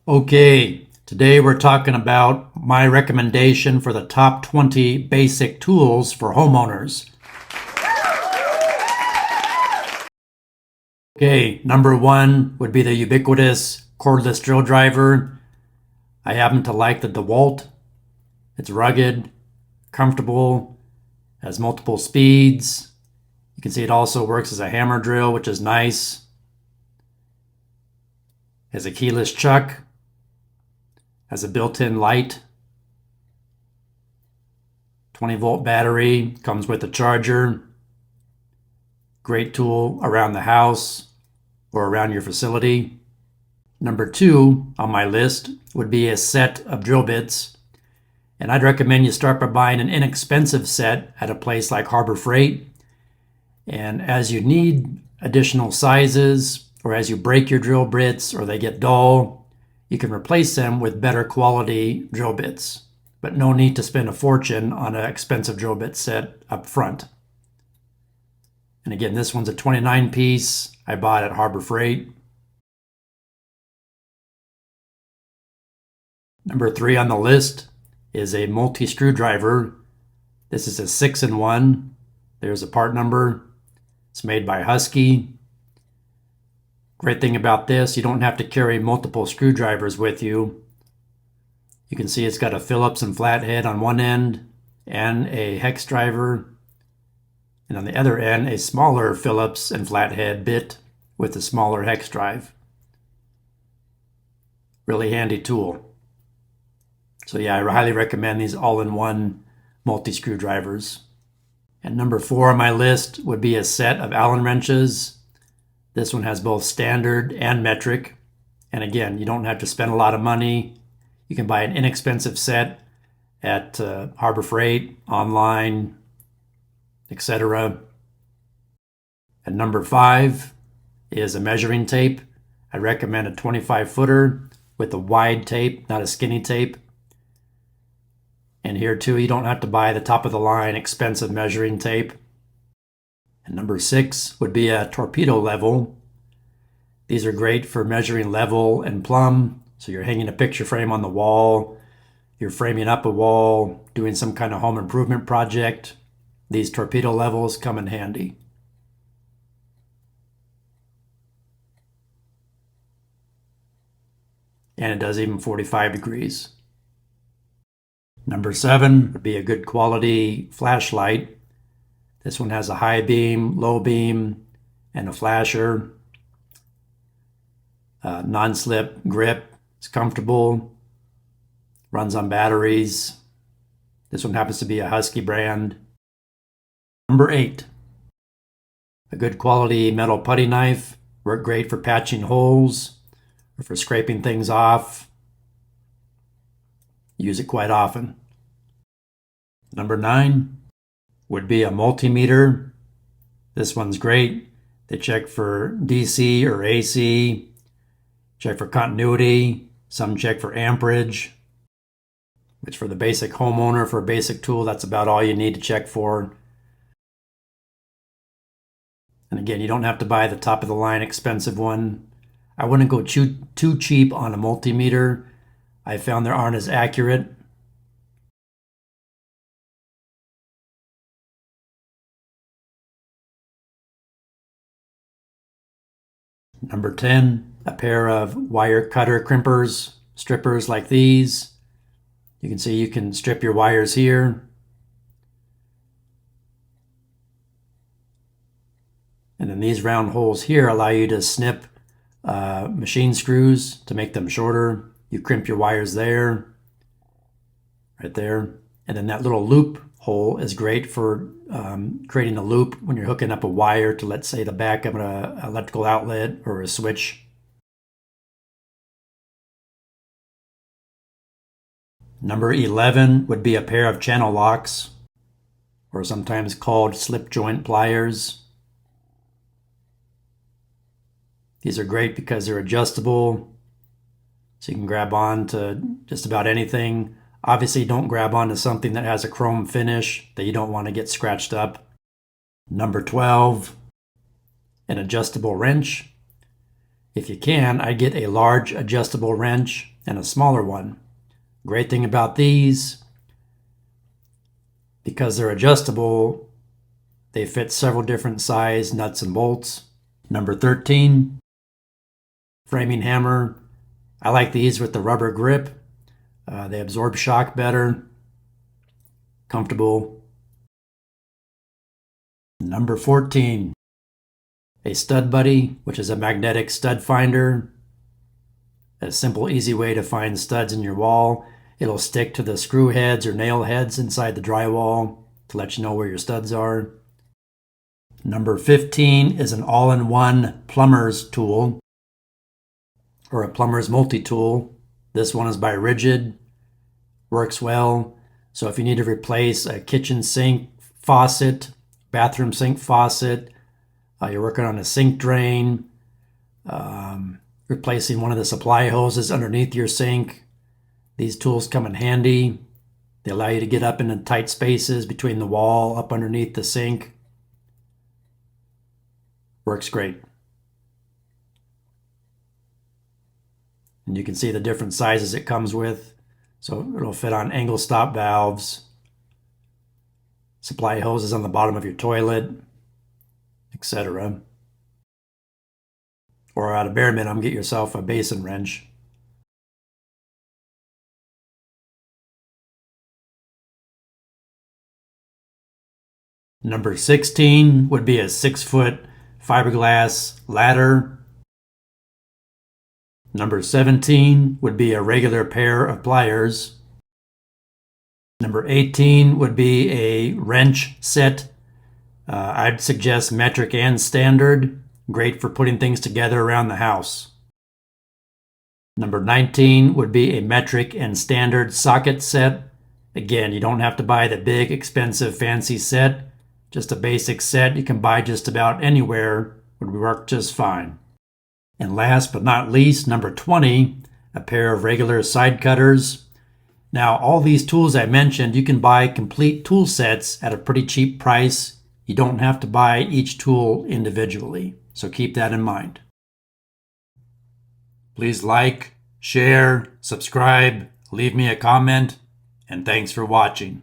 Okay, today we're talking about my recommendation for the top 20 basic tools for homeowners. Okay, number one would be the ubiquitous cordless drill driver. I happen to like the DeWalt. It's rugged, comfortable, has multiple speeds. You can see it also works as a hammer drill, which is nice. Has a keyless chuck. Has a built-in light, 20-volt battery, comes with a charger. Great tool around the house or around your facility. Number two on my list would be a set of drill bits. And I'd recommend you start by buying an inexpensive set at a place like Harbor Freight. And as you need additional sizes, or as you break your drill bits or they get dull, you can replace them with better quality drill bits, but no need to spend a fortune on an expensive drill bit set up front. And again, this one's a 29 piece. I bought at Harbor Freight. Number three on the list is a multi-screwdriver. This is a 6-in-1. There's a part number. It's made by Husky. Great thing about this, you don't have to carry multiple screwdrivers with you. You can see it's got a Phillips and flathead on one end and a hex driver. And on the other end, a smaller Phillips and flathead bit with a smaller hex drive. Really handy tool. So yeah, I highly recommend these all-in-one multi-screwdrivers. And number four on my list would be a set of Allen wrenches. This one has both standard and metric. And again, you don't have to spend a lot of money. You can buy an inexpensive set at Harbor Freight, online, etc. And number five is a measuring tape. I recommend a 25-footer with a wide tape, not a skinny tape. And here too, you don't have to buy the top of the line expensive measuring tape. And number six would be a torpedo level. These are great for measuring level and plumb. So you're hanging a picture frame on the wall, you're framing up a wall, doing some kind of home improvement project. These torpedo levels come in handy. And it does even 45 degrees. Number seven would be a good quality flashlight. This one has a high beam, low beam, and a flasher. Non-slip grip. It's comfortable. Runs on batteries. This one happens to be a Husky brand. Number eight. A good quality metal putty knife. Work great for patching holes or for scraping things off. Use it quite often. Number nine would be a multimeter. This one's great. They check for DC or AC, check for continuity, some check for amperage, which for the basic homeowner, for a basic tool, that's about all you need to check for. And again, you don't have to buy the top of the line expensive one. I wouldn't go too cheap on a multimeter. I found they aren't as accurate. Number 10, a pair of wire cutter crimpers, strippers like these. You can see you can strip your wires here. And then these round holes here allow you to snip machine screws to make them shorter. You crimp your wires there, right there. And then that little loop hole is great for creating a loop when you're hooking up a wire to, let's say, the back of an electrical outlet or a switch. Number 11 would be a pair of channel locks, or sometimes called slip joint pliers. These are great because they're adjustable, so you can grab on to just about anything. Obviously, don't grab onto something that has a chrome finish that you don't want to get scratched up. Number 12, an adjustable wrench. If you can, I get a large adjustable wrench. and a smaller one. Great thing about these, because they're adjustable, they fit several different size nuts and bolts. Number 13, framing hammer. I like these with the rubber grip. They absorb shock better, comfortable. Number 14, a stud buddy, which is a magnetic stud finder. A simple, easy way to find studs in your wall. It'll stick to the screw heads or nail heads inside the drywall to let you know where your studs are. Number 15 is an all-in-one plumber's tool, or a plumber's multi-tool. This one is by Rigid, works well. So if you need to replace a kitchen sink faucet, bathroom sink faucet, you're working on a sink drain, replacing one of the supply hoses underneath your sink, these tools come in handy. They allow you to get up into tight spaces between the wall, up underneath the sink. Works great. And you can see the different sizes it comes with. So it'll fit on angle stop valves, supply hoses on the bottom of your toilet, etc. Or at a bare minimum, get yourself a basin wrench. Number 16 would be a 6-foot fiberglass ladder. Number 17 would be a regular pair of pliers. Number 18 would be a wrench set. I'd suggest metric and standard. Great for putting things together around the house. Number 19 would be a metric and standard socket set. Again, you don't have to buy the big, expensive, fancy set. Just a basic set you can buy just about anywhere would work just fine. And last but not least, number 20, a pair of regular side cutters. Now, all these tools I mentioned, you can buy complete tool sets at a pretty cheap price. You don't have to buy each tool individually, so keep that in mind. Please like, share, subscribe, leave me a comment, and thanks for watching.